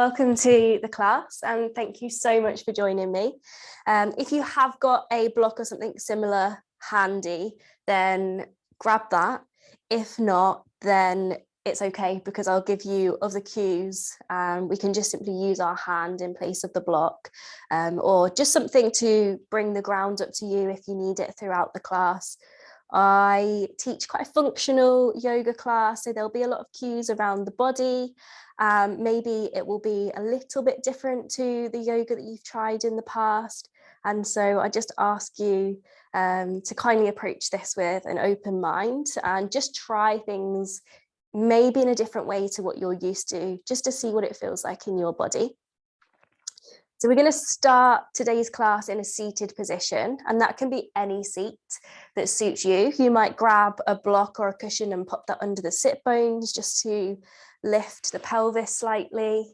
Welcome to the class and thank you so much for joining me. If you have got a block or something similar handy, then grab that. If not, then it's okay because I'll give you other cues and we can just simply use our hand in place of the block, or just something to bring the ground up to you if you need it throughout the class. I teach quite a functional yoga class, so there'll be a lot of cues around the body. Maybe it will be a little bit different to the yoga that you've tried in the past. And so I just ask you to kindly approach this with an open mind and just try things maybe in a different way to what you're used to, just to see what it feels like in your body. So we're going to start today's class in a seated position, and that can be any seat that suits you. You might grab a block or a cushion and pop that under the sit bones just to lift the pelvis slightly.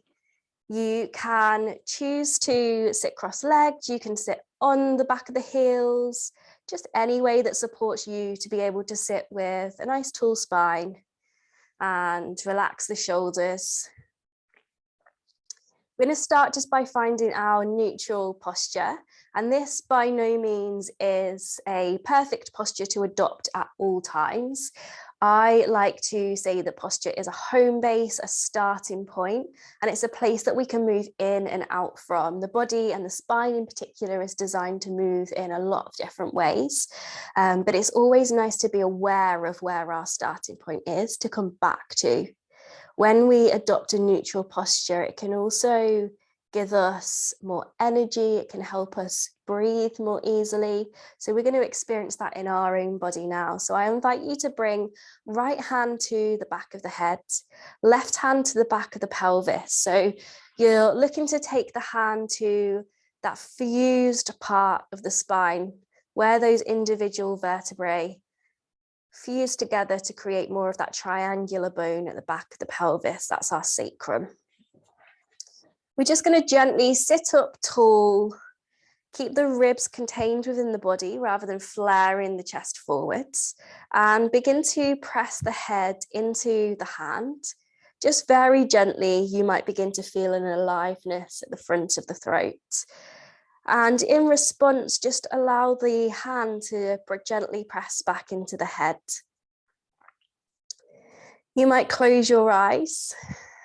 You can choose to sit cross-legged, you can sit on the back of the heels, just any way that supports you to be able to sit with a nice tall spine and relax the shoulders. We're going to start just by finding our neutral posture, and this by no means is a perfect posture to adopt at all times. I like to say that posture is a home base, a starting point, and it's a place that we can move in and out from. The body and the spine in particular is designed to move in a lot of different ways, but it's always nice to be aware of where our starting point is to come back to. When we adopt a neutral posture, it can also give us more energy, it can help us breathe more easily. So we're going to experience that in our own body now. So I invite you to bring right hand to the back of the head, left hand to the back of the pelvis. So you're looking to take the hand to that fused part of the spine where those individual vertebrae fuse together to create more of that triangular bone at the back of the pelvis. That's our sacrum. We're just going to gently sit up tall, keep the ribs contained within the body rather than flaring the chest forwards, and begin to press the head into the hand. Just very gently, you might begin to feel an aliveness at the front of the throat. And in response, just allow the hand to gently press back into the head. You might close your eyes,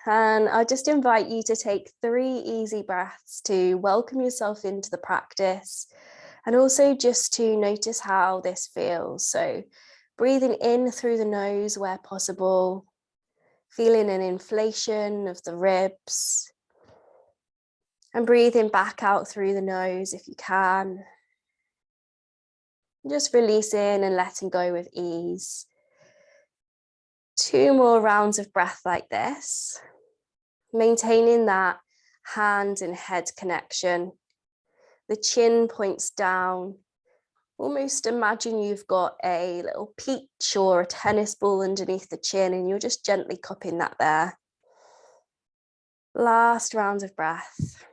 and I just invite you to take 3 easy breaths to welcome yourself into the practice, and also just to notice how this feels. So breathing in through the nose where possible, feeling an inflation of the ribs, and breathing back out through the nose if you can. Just releasing and letting go with ease. 2 more rounds of breath like this, maintaining that hand and head connection. The chin points down. Almost imagine you've got a little peach or a tennis ball underneath the chin and you're just gently cupping that there. Last round of breath.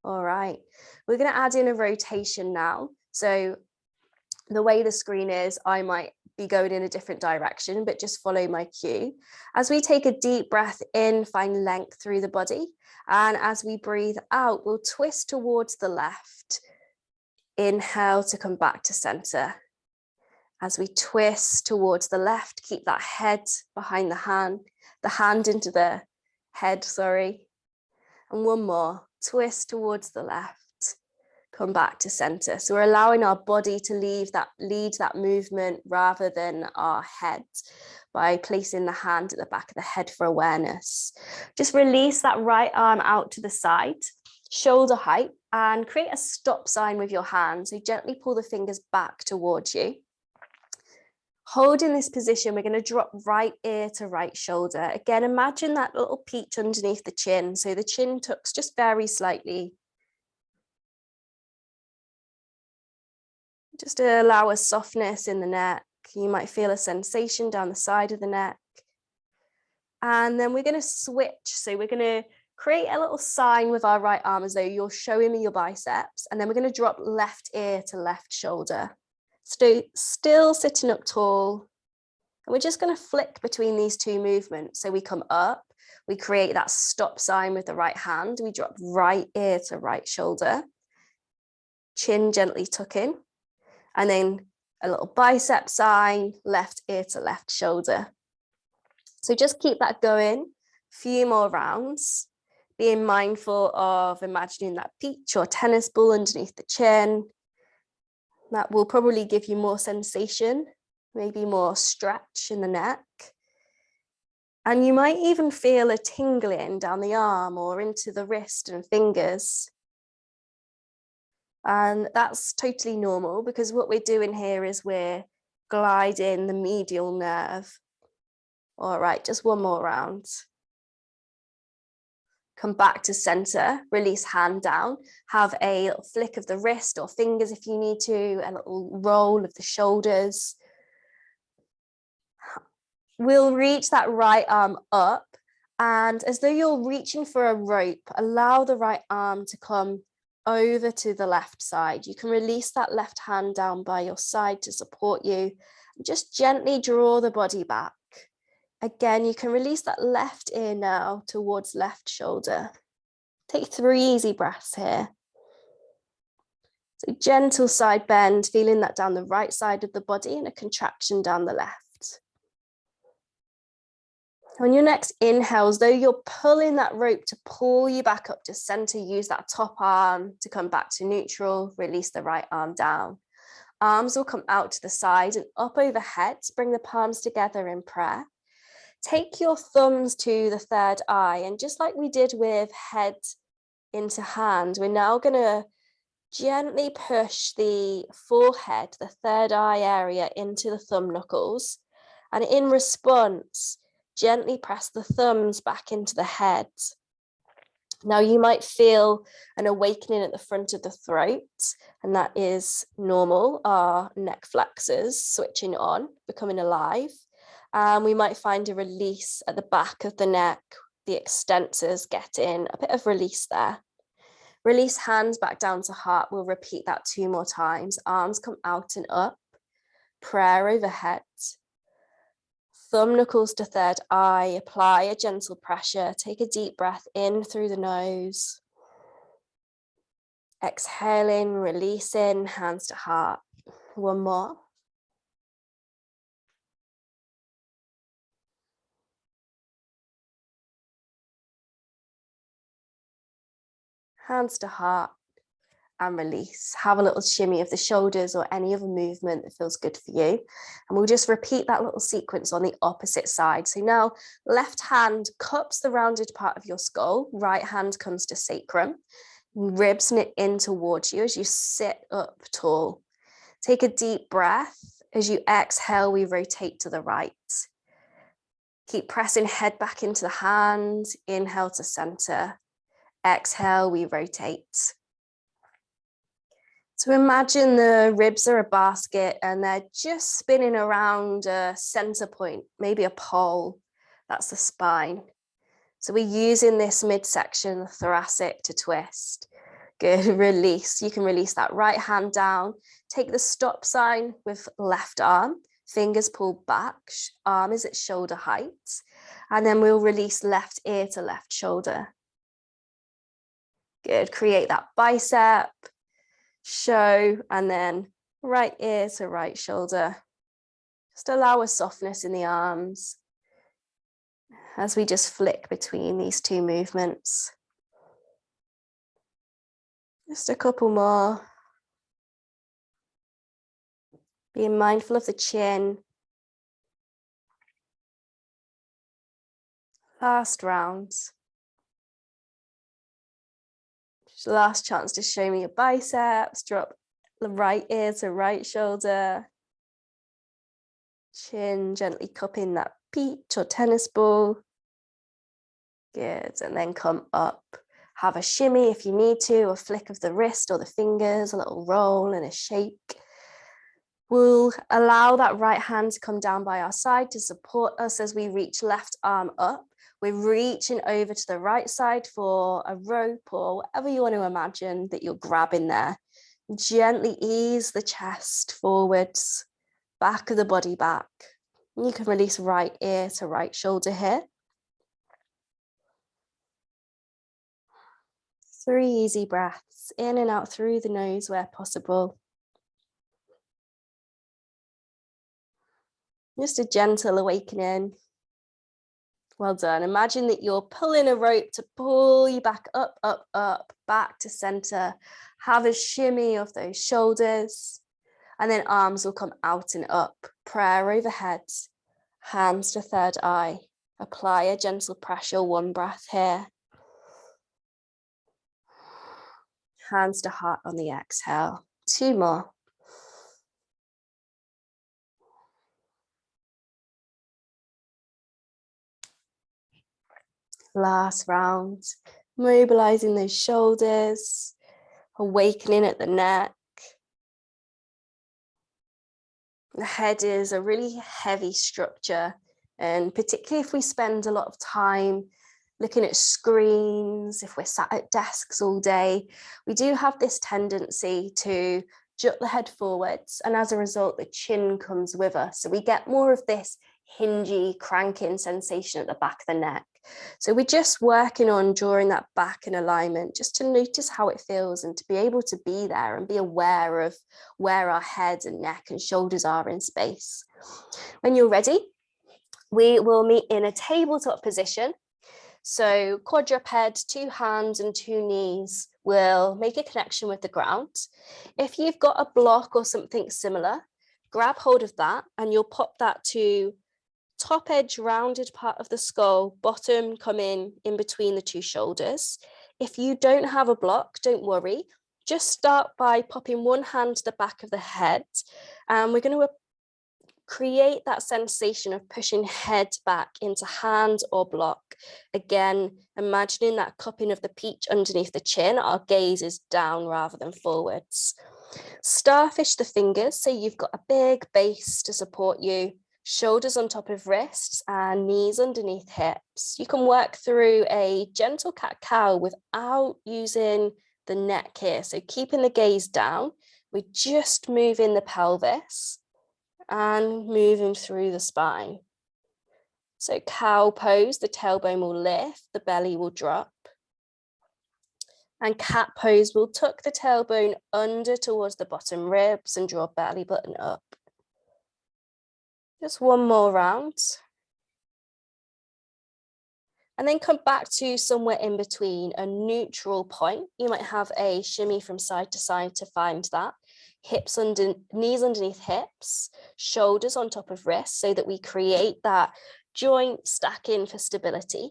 All right, we're going to add in a rotation now. So the way the screen is, I might be going in a different direction, but just follow my cue. As we take a deep breath in, find length through the body. And as we breathe out, we'll twist towards the left. Inhale to come back to center. As we twist towards the left, keep that head behind the hand into the head, sorry. And one more. Twist towards the left, come back to center. So we're allowing our body to lead that movement rather than our head by placing the hand at the back of the head for awareness. Just release that right arm out to the side, shoulder height, and create a stop sign with your hand. So gently pull the fingers back towards you. Holding this position, we're going to drop right ear to right shoulder. Again, imagine that little peach underneath the chin. So the chin tucks just very slightly. Just to allow a softness in the neck. You might feel a sensation down the side of the neck. And then we're going to switch. So we're going to create a little sign with our right arm as though you're showing me your biceps. And then we're going to drop left ear to left shoulder. Still sitting up tall, and we're just going to flick between these 2 movements. So we come up, We create that stop sign with the right hand. We drop right ear to right shoulder. Chin gently tuck in. And then a little bicep sign, left ear to left shoulder. So just keep that going. Few more rounds. Being mindful of imagining that peach or tennis ball underneath the chin. That will probably give you more sensation, maybe more stretch in the neck. And you might even feel a tingling down the arm or into the wrist and fingers. And that's totally normal, because what we're doing here is we're gliding the medial nerve. All right, just one more round. Come back to center, release hand down, have a little flick of the wrist or fingers if you need to, a little roll of the shoulders. We'll reach that right arm up, and as though you're reaching for a rope, allow the right arm to come over to the left side. You can release that left hand down by your side to support you. Just gently draw the body back. Again, you can release that left ear now towards left shoulder. Take 3 easy breaths here. So gentle side bend, feeling that down the right side of the body and a contraction down the left. On your next inhales, though you're pulling that rope to pull you back up to center, use that top arm to come back to neutral, release the right arm down. Arms will come out to the side and up overhead, bring the palms together in prayer. Take your thumbs to the third eye, and just like we did with head into hand, we're now going to gently push the forehead, the third eye area, into the thumb knuckles. And in response, gently press the thumbs back into the head. Now you might feel an awakening at the front of the throat, and that is normal. Our neck flexors switching on, becoming alive. We might find a release at the back of the neck, the extensors getting a bit of release there. Release hands back down to heart. We'll repeat that 2 more times. Arms come out and up, prayer overhead. Thumb knuckles to third eye, apply a gentle pressure. Take a deep breath in through the nose. Exhaling, releasing, hands to heart. One more. Hands to heart and release. Have a little shimmy of the shoulders or any other movement that feels good for you. And we'll just repeat that little sequence on the opposite side. So now left hand cups the rounded part of your skull, right hand comes to sacrum, ribs knit in towards you as you sit up tall. Take a deep breath. As you exhale, we rotate to the right. Keep pressing head back into the hand. Inhale to center. Exhale, we rotate. So imagine the ribs are a basket and they're just spinning around a center point, maybe a pole. That's the spine. So we're using this midsection, the thoracic, to twist. Good, release. You can release that right hand down. Take the stop sign with left arm. Fingers pulled back, arm is at shoulder height. And then we'll release left ear to left shoulder. Good, create that bicep. Show, and then right ear to right shoulder. Just allow a softness in the arms as we just flick between these 2 movements. Just a couple more. Being mindful of the chin. Last round. Last chance to show me your biceps. Drop the right ear to right shoulder. Chin gently cupping that peach or tennis ball. Good, and then come up. Have a shimmy if you need to, a flick of the wrist or the fingers, a little roll and a shake. We'll allow that right hand to come down by our side to support us as we reach left arm up. We're reaching over to the right side for a rope or whatever you want to imagine that you're grabbing there. Gently ease the chest forwards, back of the body back. You can release right ear to right shoulder here. 3 easy breaths in and out through the nose where possible. Just a gentle awakening. Well done. Imagine that you're pulling a rope to pull you back up, up, up, back to center. Have a shimmy of those shoulders. And then arms will come out and up. Prayer overhead. Hands to third eye. Apply a gentle pressure, 1 breath here. Hands to heart on the exhale. 2 more. Last round. Mobilizing those shoulders. Awakening at the neck. The head is a really heavy structure, and particularly if we spend a lot of time looking at screens, if we're sat at desks all day, we do have this tendency to jut the head forwards, and as a result, the chin comes with us. So we get more of this hingy, cranking sensation at the back of the neck. So we're just working on drawing that back in alignment, just to notice how it feels and to be able to be there and be aware of where our head and neck and shoulders are in space. When you're ready, we will meet in a tabletop position. So quadruped, 2 hands and 2 knees will make a connection with the ground. If you've got a block or something similar, grab hold of that and you'll pop that to top edge rounded part of the skull, bottom come in between the 2 shoulders. If you don't have a block, don't worry. Just start by popping 1 hand to the back of the head, and we're going to create that sensation of pushing head back into hand or block. Again, imagining that cupping of the peach underneath the chin. Our gaze is down rather than forwards. Starfish the fingers, so you've got a big base to support you. Shoulders on top of wrists and knees underneath hips. You can work through a gentle cat-cow without using the neck here. So keeping the gaze down, we're just moving the pelvis and moving through the spine. So cow pose, the tailbone will lift, the belly will drop. And cat pose will tuck the tailbone under towards the bottom ribs and draw belly button up. Just 1 more round. And then come back to somewhere in between, a neutral point. You might have a shimmy from side to side to find that. Hips under, knees underneath hips, shoulders on top of wrists, so that we create that joint stacking for stability.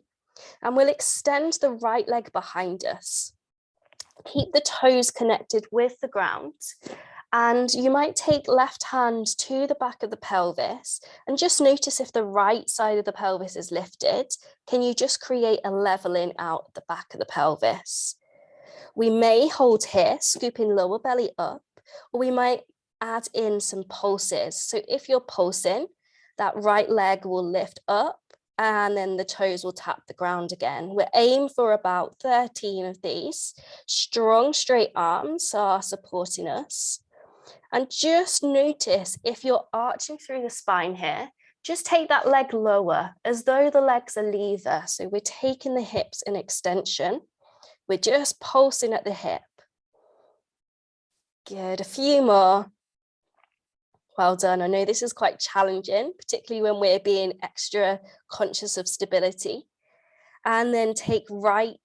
And we'll extend the right leg behind us. Keep the toes connected with the ground. And you might take left hand to the back of the pelvis and just notice if the right side of the pelvis is lifted. Can you just create a leveling out the back of the pelvis? We may hold here, scooping lower belly up, or we might add in some pulses. So if you're pulsing, that right leg will lift up and then the toes will tap the ground again. We'll aim for about 13 of these. Strong straight arms are supporting us. And just notice if you're arching through the spine here, just take that leg lower as though the leg's a lever. So we're taking the hips in extension. We're just pulsing at the hip. Good, a few more. Well done. I know this is quite challenging, particularly when we're being extra conscious of stability. And then take right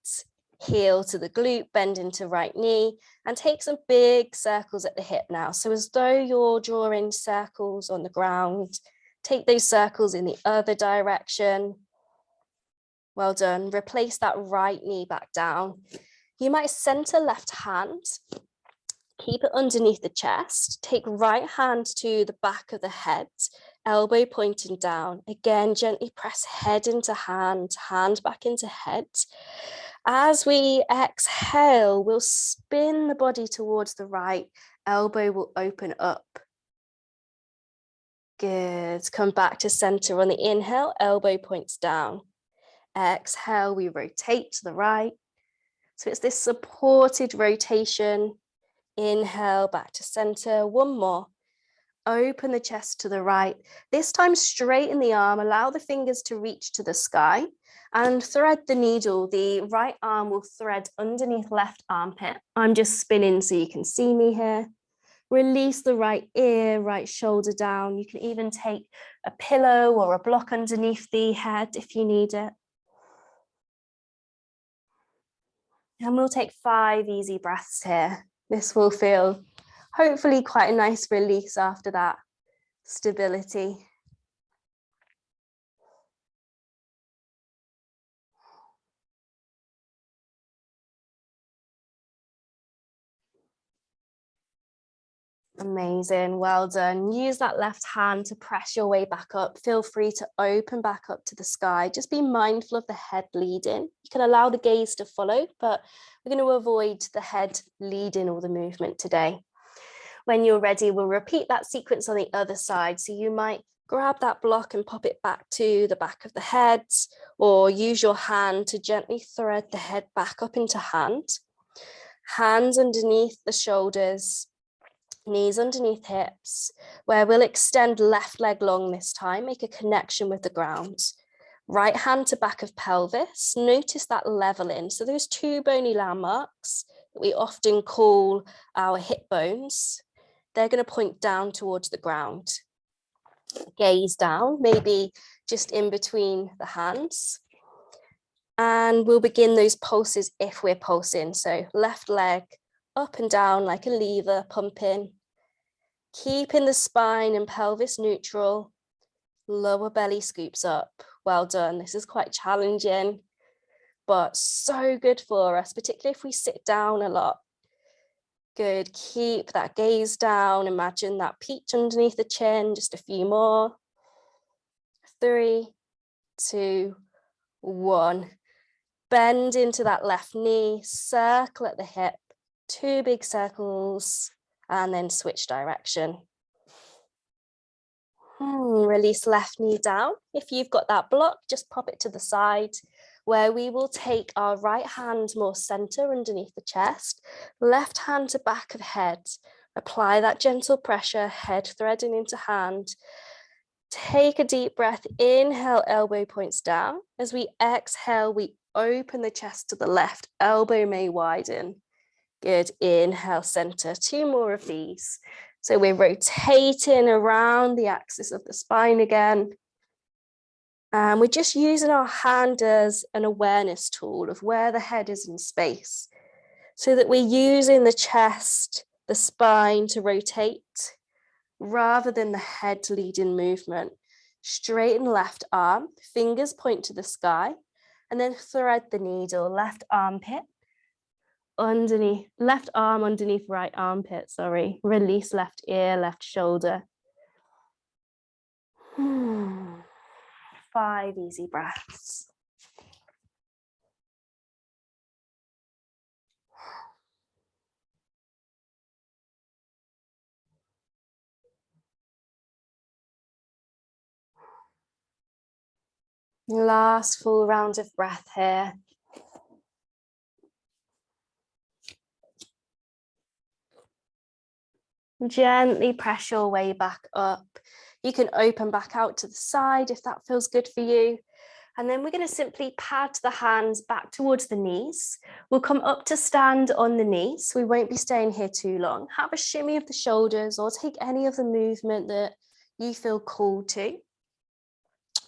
heel to the glute, bend into right knee, and take some big circles at the hip now. So as though you're drawing circles on the ground, take those circles in the other direction. Well done. Replace that right knee back down. You might center left hand, keep it underneath the chest, take right hand to the back of the head, elbow pointing down. Again, gently press head into hand, hand back into head. As we exhale, we'll spin the body towards the right, elbow will open up. Good, come back to center on the inhale, elbow points down. Exhale, we rotate to the right. So it's this supported rotation. Inhale, back to center, 1 more. Open the chest to the right. This time straighten the arm, allow the fingers to reach to the sky and thread the needle. The right arm will thread underneath left armpit. I'm just spinning so you can see me here. Release the right ear, right shoulder down. You can even take a pillow or a block underneath the head if you need it. And we'll take 5 easy breaths here. This will feel hopefully quite a nice release after that stability. Amazing, well done. Use that left hand to press your way back up. Feel free to open back up to the sky. Just be mindful of the head leading. You can allow the gaze to follow, but we're going to avoid the head leading all the movement today. When you're ready, we'll repeat that sequence on the other side. So you might grab that block and pop it back to the back of the head, or use your hand to gently thread the head back up into hand. Hands underneath the shoulders, knees underneath hips, where we'll extend left leg long this time, make a connection with the ground. Right hand to back of pelvis, notice that leveling. So those 2 bony landmarks that we often call our hip bones, they're going to point down towards the ground. Gaze down, maybe just in between the hands. And we'll begin those pulses if we're pulsing. So left leg up and down like a lever, pumping. Keeping the spine and pelvis neutral. Lower belly scoops up. Well done. This is quite challenging, but so good for us, particularly if we sit down a lot. Good, keep that gaze down. Imagine that peach underneath the chin, just a few more. 3, 2, 1. Bend into that left knee, circle at the hip, 2 big circles, and then switch direction. Release left knee down. If you've got that block, just pop it to the side, where we will take our right hand more center underneath the chest, left hand to back of head. Apply that gentle pressure, head threading into hand. Take a deep breath, inhale, elbow points down. As we exhale, we open the chest to the left, elbow may widen. Good, inhale, center, 2 more of these. So we're rotating around the axis of the spine again. And we're just using our hand as an awareness tool of where the head is in space, so that we're using the chest, the spine to rotate, rather than the head leading movement. Straighten left arm, fingers point to the sky, and then thread the needle, left armpit, underneath, left arm underneath right armpit, sorry. Release left ear, left shoulder. 5 easy breaths. Last full round of breath here. Gently press your way back up. You can open back out to the side if that feels good for you. And then we're going to simply pad the hands back towards the knees. We'll come up to stand on the knees. We won't be staying here too long. Have a shimmy of the shoulders or take any of the movement that you feel called to.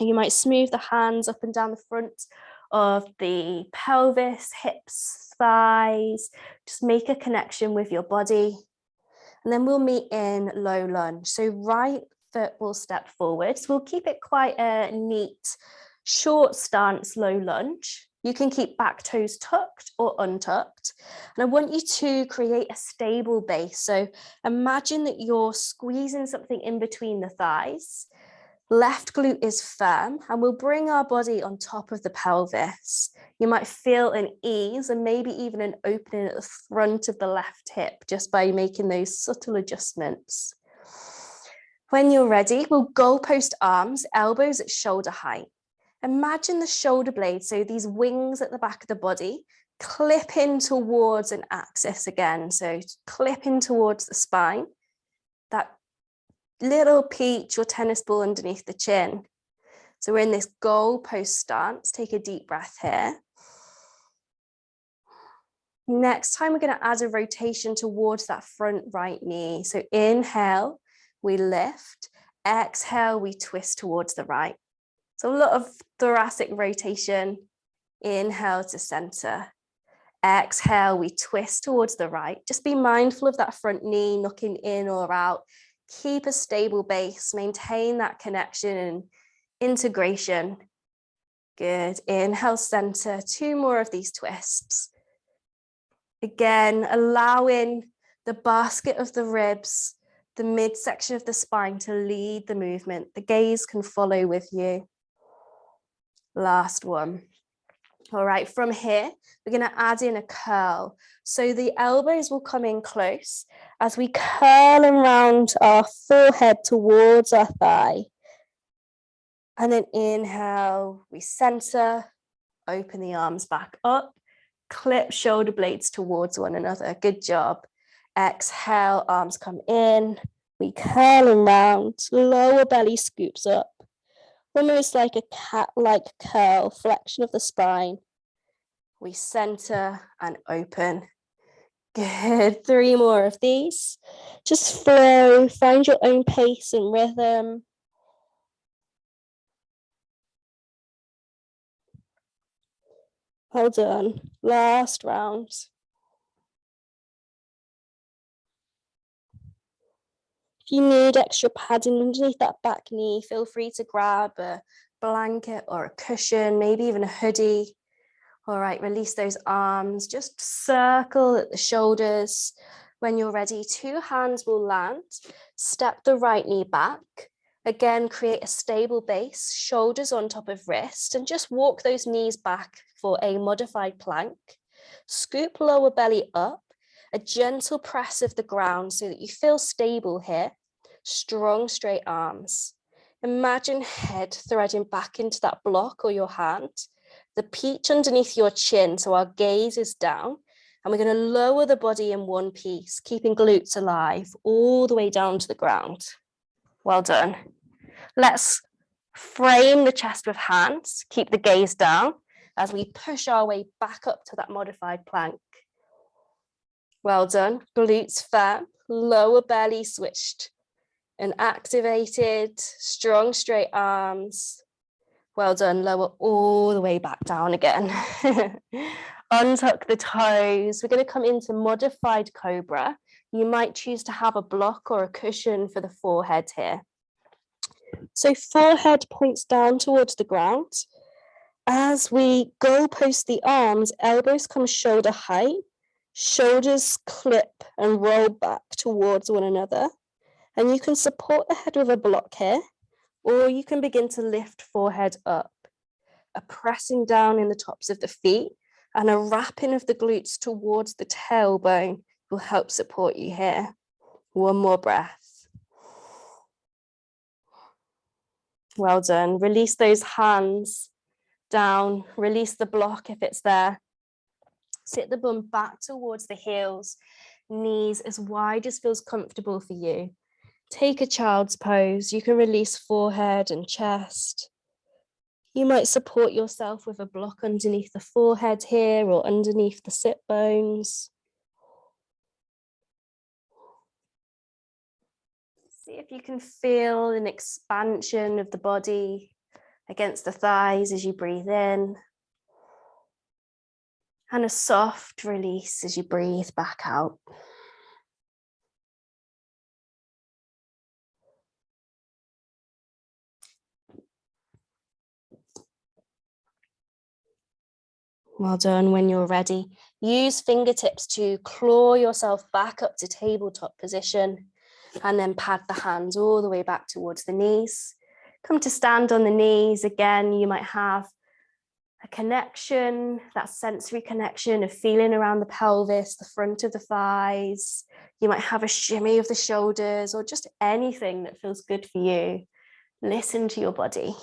You might smooth the hands up and down the front of the pelvis, hips, thighs. Just make a connection with your body. And then we'll meet in low lunge. So right foot will step forward. So we'll keep it quite a neat, short stance, low lunge. You can keep back toes tucked or untucked. And I want you to create a stable base. So imagine that you're squeezing something in between the thighs. Left glute is firm, and we'll bring our body on top of the pelvis. You might feel an ease and maybe even an opening at the front of the left hip just by making those subtle adjustments. When you're ready, we'll goalpost arms, elbows at shoulder height. Imagine the shoulder blades, so these wings at the back of the body, clipping towards an axis again. So clipping towards the spine. That little peach or tennis ball underneath the chin. So we're in this goal post stance. Take a deep breath here. Next time, we're going to add a rotation towards that front right knee. So inhale, we lift. Exhale, we twist towards the right. So a lot of thoracic rotation. Inhale to center. Exhale, we twist towards the right. Just be mindful of that front knee knocking in or out. Keep a stable base. Maintain that connection and integration. Good. Inhale, center. 2 more of these twists. Again, allowing the basket of the ribs, the midsection of the spine to lead the movement. The gaze can follow with you. Last one. All right, from here, we're going to add in a curl. So the elbows will come in close as we curl around our forehead towards our thigh. And then inhale, we center, open the arms back up, clip shoulder blades towards one another. Good job. Exhale, arms come in, we curl around, lower belly scoops up. Almost like a cat-like curl, flexion of the spine. We center and open. Good. 3 more of these. Just flow, find your own pace and rhythm. Well done. Last round. If you need extra padding underneath that back knee, feel free to grab a blanket or a cushion, maybe even a hoodie. All right, release those arms, just circle at the shoulders. When you're ready, 2 hands will land. Step the right knee back. Again, create a stable base, shoulders on top of wrist, and just walk those knees back for a modified plank. Scoop lower belly up, a gentle press of the ground so that you feel stable here. Strong, straight arms. Imagine head threading back into that block or your hand. The peach underneath your chin, so our gaze is down, and we're going to lower the body in one piece, keeping glutes alive all the way down to the ground. Well done. Let's frame the chest with hands, keep the gaze down as we push our way back up to that modified plank. Well done. Glutes firm, lower belly switched and activated, strong straight arms. Well done, lower all the way back down again. Untuck the toes. We're going to come into modified cobra. You might choose to have a block or a cushion for the forehead here. So forehead points down towards the ground. As we goalpost the arms, elbows come shoulder height, shoulders clip and roll back towards one another. And you can support the head with a block here, or you can begin to lift forehead up, a pressing down in the tops of the feet and a wrapping of the glutes towards the tailbone will help support you here. 1 more breath. Well done. Release those hands down, release the block if it's there. Sit the bum back towards the heels, knees as wide as feels comfortable for you. Take a child's pose. You can release forehead and chest. You might support yourself with a block underneath the forehead here or underneath the sit bones. See if you can feel an expansion of the body against the thighs as you breathe in. And a soft release as you breathe back out. Well done. When you're ready, use fingertips to claw yourself back up to tabletop position and then pad the hands all the way back towards the knees. Come to stand on the knees. Again, you might have a connection, that sensory connection of feeling around the pelvis, the front of the thighs. You might have a shimmy of the shoulders or just anything that feels good for you. Listen to your body.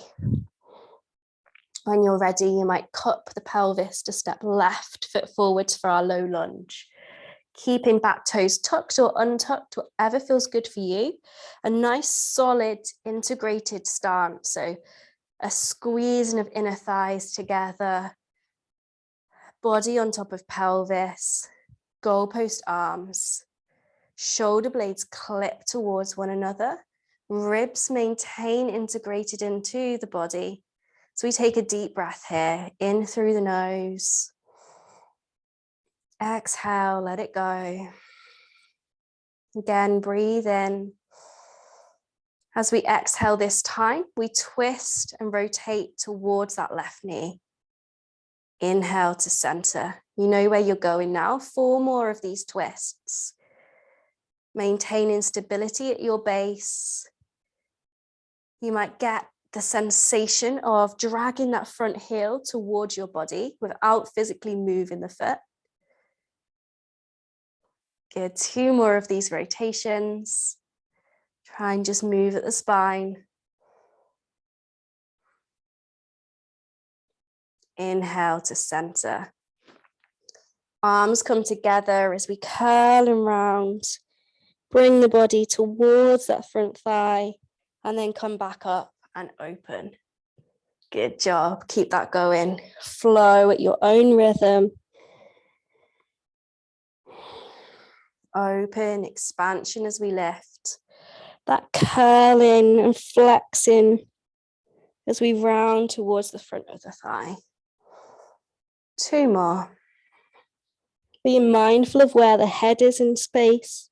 When you're ready, you might cup the pelvis to step left foot forwards for our low lunge. Keeping back toes tucked or untucked, whatever feels good for you. A nice solid integrated stance. So a squeezing of inner thighs together, body on top of pelvis, goalpost arms, shoulder blades clip towards one another, ribs maintain integrated into the body. So we take a deep breath here, in through the nose. Exhale, let it go. Again, breathe in. As we exhale this time, we twist and rotate towards that left knee. Inhale to center. You know where you're going now. 4 more of these twists. Maintaining stability at your base. You might get the sensation of dragging that front heel towards your body without physically moving the foot. Good, 2 more of these rotations. Try and just move at the spine. Inhale to center. Arms come together as we curl and round. Bring the body towards that front thigh and then come back up and open. Good job. Keep that going. Flow at your own rhythm. Open, expansion as we lift. That curling and flexing as we round towards the front of the thigh. 2 more. Being mindful of where the head is in space,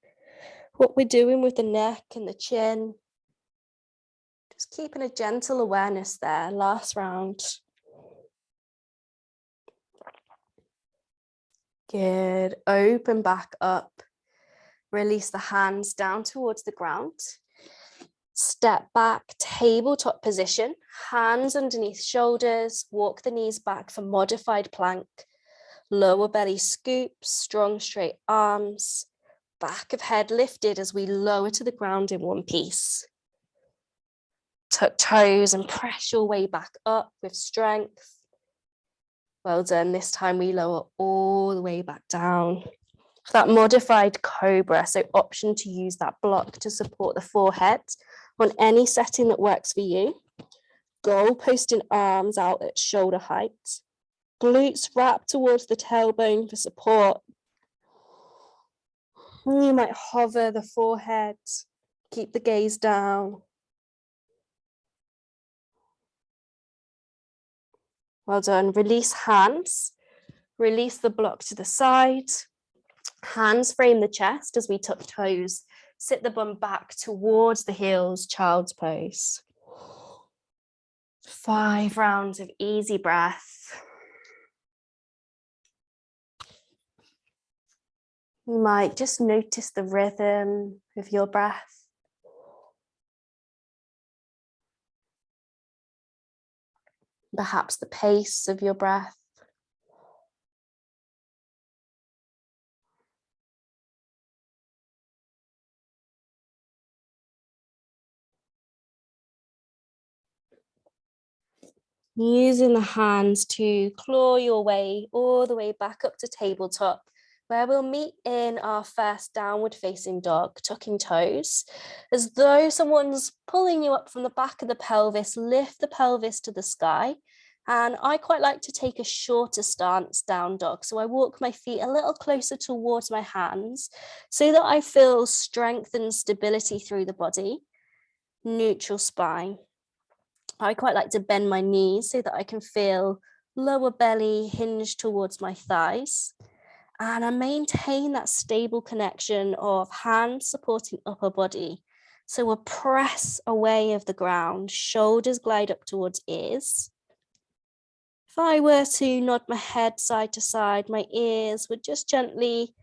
what we're doing with the neck and the chin. Just keeping a gentle awareness there. Last round. Good. Open back up. Release the hands down towards the ground. Step back, tabletop position. Hands underneath shoulders. Walk the knees back for modified plank. Lower belly scoops, strong straight arms. Back of head lifted as we lower to the ground in one piece. Tuck toes and press your way back up with strength. Well done. This time we lower all the way back down. That modified cobra, so option to use that block to support the forehead on any setting that works for you. Goalposting arms out at shoulder height. Glutes wrap towards the tailbone for support. You might hover the forehead, keep the gaze down. Well done. Release hands. Release the block to the side. Hands frame the chest as we tuck toes. Sit the bum back towards the heels, child's pose. 5 rounds of easy breath. You might just notice the rhythm of your breath. Perhaps the pace of your breath. Using the hands to claw your way all the way back up to tabletop, where we'll meet in our first downward facing dog, tucking toes. As though someone's pulling you up from the back of the pelvis, lift the pelvis to the sky. And I quite like to take a shorter stance down dog. So I walk my feet a little closer towards my hands so that I feel strength and stability through the body. Neutral spine. I quite like to bend my knees so that I can feel lower belly hinged towards my thighs. And I maintain that stable connection of hands supporting upper body. So a press away of the ground, shoulders glide up towards ears. If I were to nod my head side to side, my ears would just gently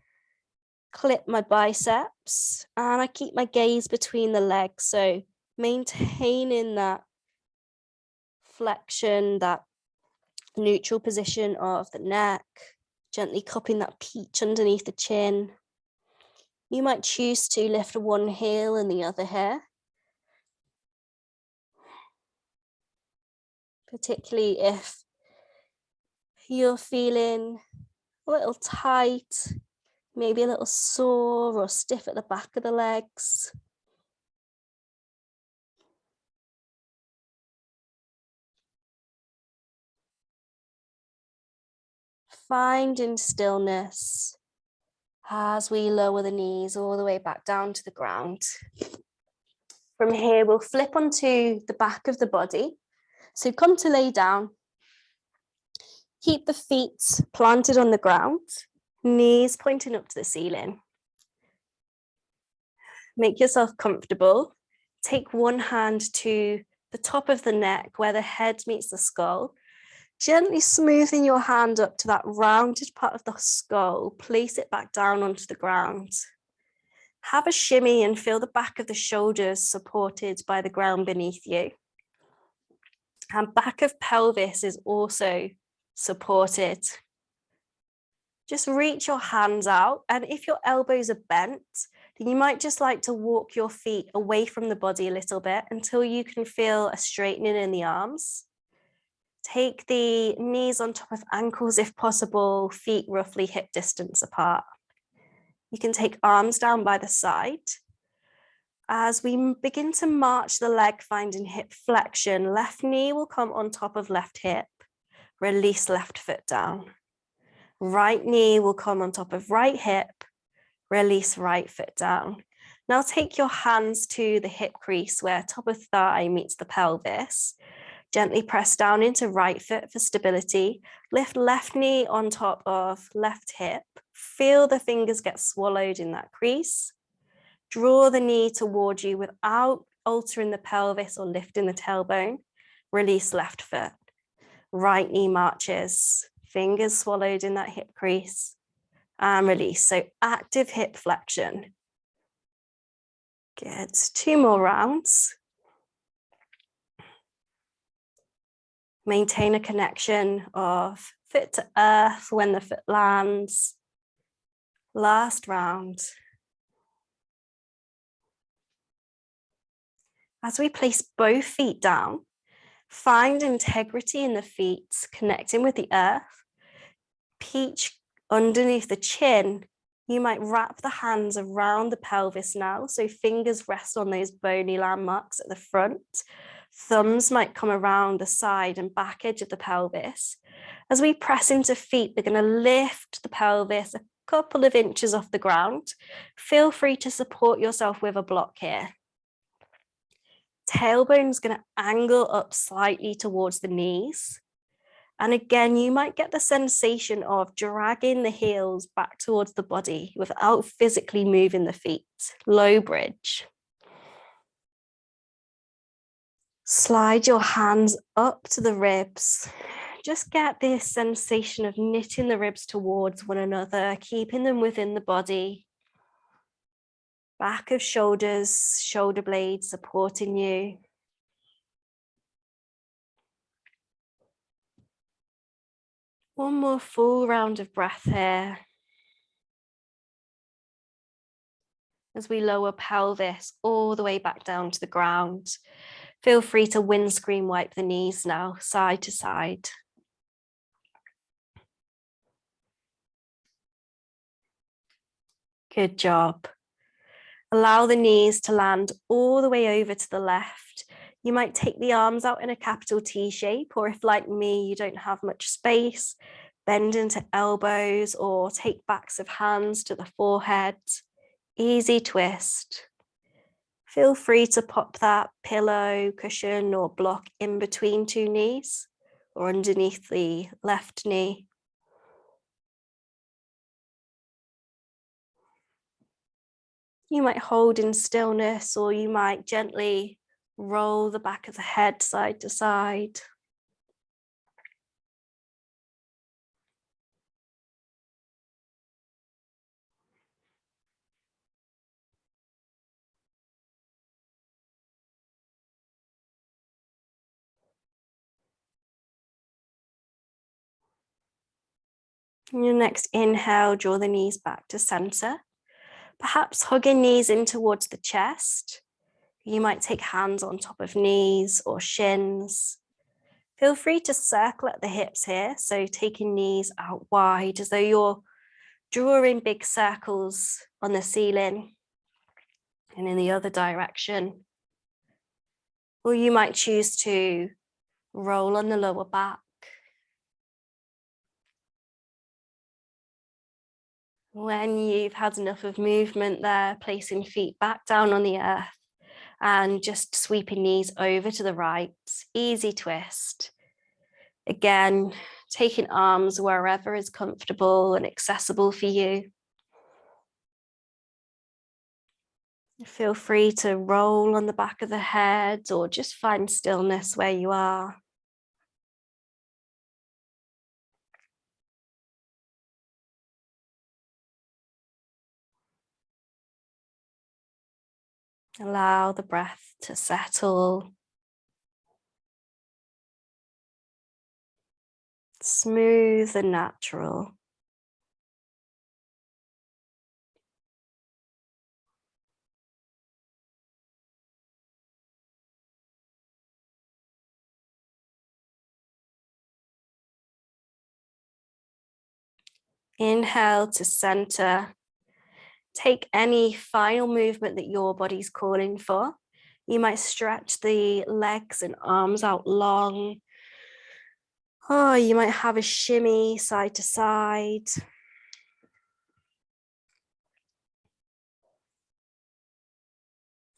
clip my biceps, and I keep my gaze between the legs. So maintaining that flexion, that neutral position of the neck, gently cupping that peach underneath the chin. You might choose to lift one heel and the other here, particularly if you're feeling a little tight, Maybe a little sore or stiff at the back of the legs. Finding stillness as we lower the knees all the way back down to the ground. From here, we'll flip onto the back of the body. So come to lay down. Keep the feet planted on the ground, knees pointing up to the ceiling. Make yourself comfortable. Take one hand to the top of the neck where the head meets the skull. Gently smoothing your hand up to that rounded part of the skull, place it back down onto the ground. Have a shimmy and feel the back of the shoulders supported by the ground beneath you. And back of pelvis is also supported. Just reach your hands out, and if your elbows are bent, then you might just like to walk your feet away from the body a little bit until you can feel a straightening in the arms. Take the knees on top of ankles if possible, feet roughly hip distance apart. You can take arms down by the side. As we begin to march the leg, finding hip flexion, left knee will come on top of left hip. Release left foot down. Right knee will come on top of right hip. Release right foot down. Now take your hands to the hip crease where top of thigh meets the pelvis. Gently press down into right foot for stability. Lift left knee on top of left hip. Feel the fingers get swallowed in that crease. Draw the knee toward you without altering the pelvis or lifting the tailbone. Release left foot. Right knee marches. Fingers swallowed in that hip crease. And release. So active hip flexion. Good. 2 more rounds. Maintain a connection of foot to earth when the foot lands. Last round. As we place both feet down, find integrity in the feet, connecting with the earth. Peach underneath the chin. You might wrap the hands around the pelvis now, so fingers rest on those bony landmarks at the front. Thumbs might come around the side and back edge of the pelvis. As we press into feet, they're going to lift the pelvis a couple of inches off the ground. Feel free to support yourself with a block here. Tailbone's going to angle up slightly towards the knees. And again, you might get the sensation of dragging the heels back towards the body without physically moving the feet. Low bridge. Slide your hands up to the ribs. Just get this sensation of knitting the ribs towards one another, keeping them within the body. Back of shoulders, shoulder blades supporting you. One more full round of breath here. As we lower pelvis all the way back down to the ground. Feel free to windscreen wipe the knees now, side to side. Good job. Allow the knees to land all the way over to the left. You might take the arms out in a capital T shape, or if like me, you don't have much space, bend into elbows or take backs of hands to the forehead. Easy twist. Feel free to pop that pillow, cushion, or block in between 2 knees or underneath the left knee. You might hold in stillness, or you might gently roll the back of the head side to side. In your next inhale, draw the knees back to center. Perhaps hugging knees in towards the chest. You might take hands on top of knees or shins. Feel free to circle at the hips here, so taking knees out wide as though you're drawing big circles on the ceiling and in the other direction. Or you might choose to roll on the lower back. When you've had enough of movement there, placing feet back down on the earth and just sweeping knees over to the right, easy twist. Again, taking arms wherever is comfortable and accessible for you. Feel free to roll on the back of the head or just find stillness where you are. Allow the breath to settle. Smooth and natural. Inhale to center. Take any final movement that your body's calling for. You might stretch the legs and arms out long. Oh, you might have a shimmy side to side.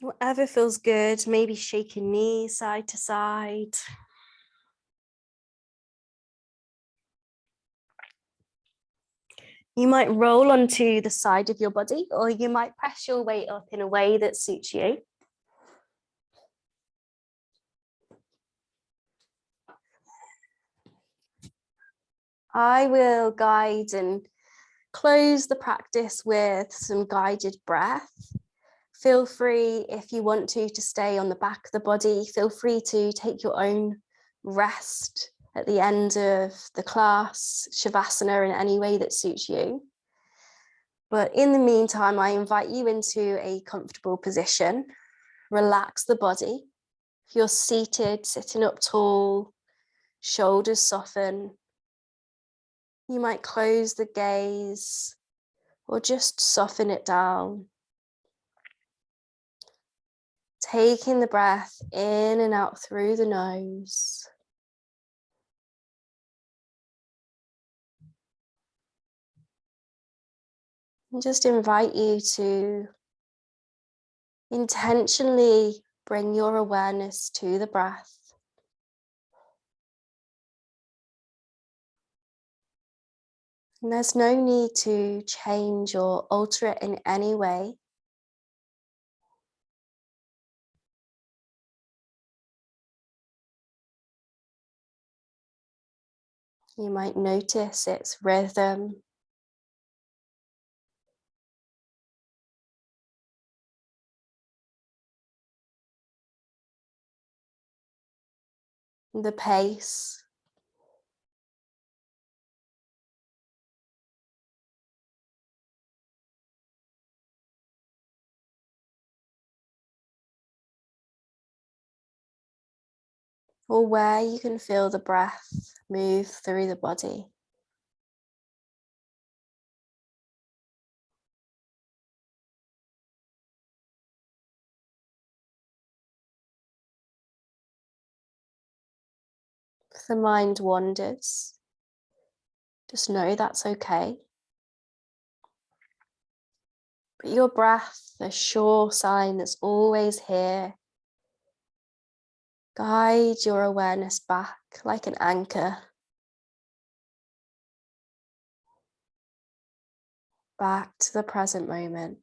Whatever feels good, maybe shaking knees side to side. You might roll onto the side of your body, or you might press your weight up in a way that suits you. I will guide and close the practice with some guided breath. Feel free, if you want to stay on the back of the body. Feel free to take your own rest at the end of the class, savasana, in any way that suits you. But in the meantime, I invite you into a comfortable position. Relax the body. If you're seated, sitting up tall, shoulders soften. You might close the gaze or just soften it down. Taking the breath in and out through the nose. And just invite you to intentionally bring your awareness to the breath. And there's no need to change or alter it in any way. You might notice its rhythm. The pace. Or where you can feel the breath move through the body. If the mind wanders, just know that's okay. But your breath, a sure sign that's always here. Guide your awareness back like an anchor. Back to the present moment.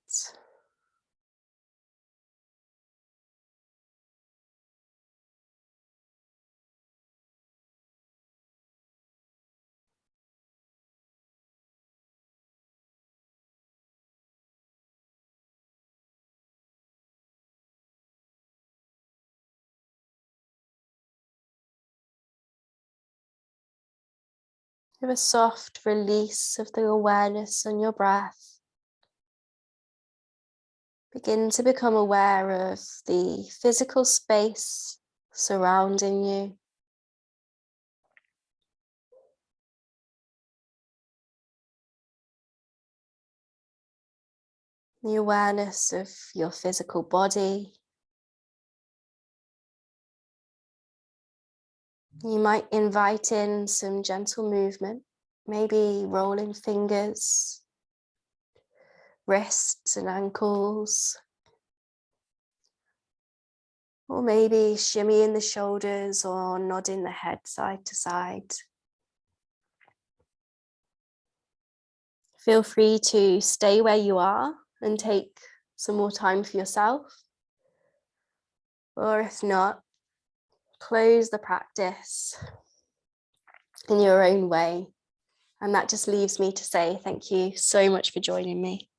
Have a soft release of the awareness on your breath. Begin to become aware of the physical space surrounding you. the awareness of your physical body. You might invite in some gentle movement, maybe rolling fingers, wrists and ankles, or maybe shimmying the shoulders or nodding the head side to side. Feel free to stay where you are and take some more time for yourself. Or if not, close the practice in your own way. And that just leaves me to say thank you so much for joining me.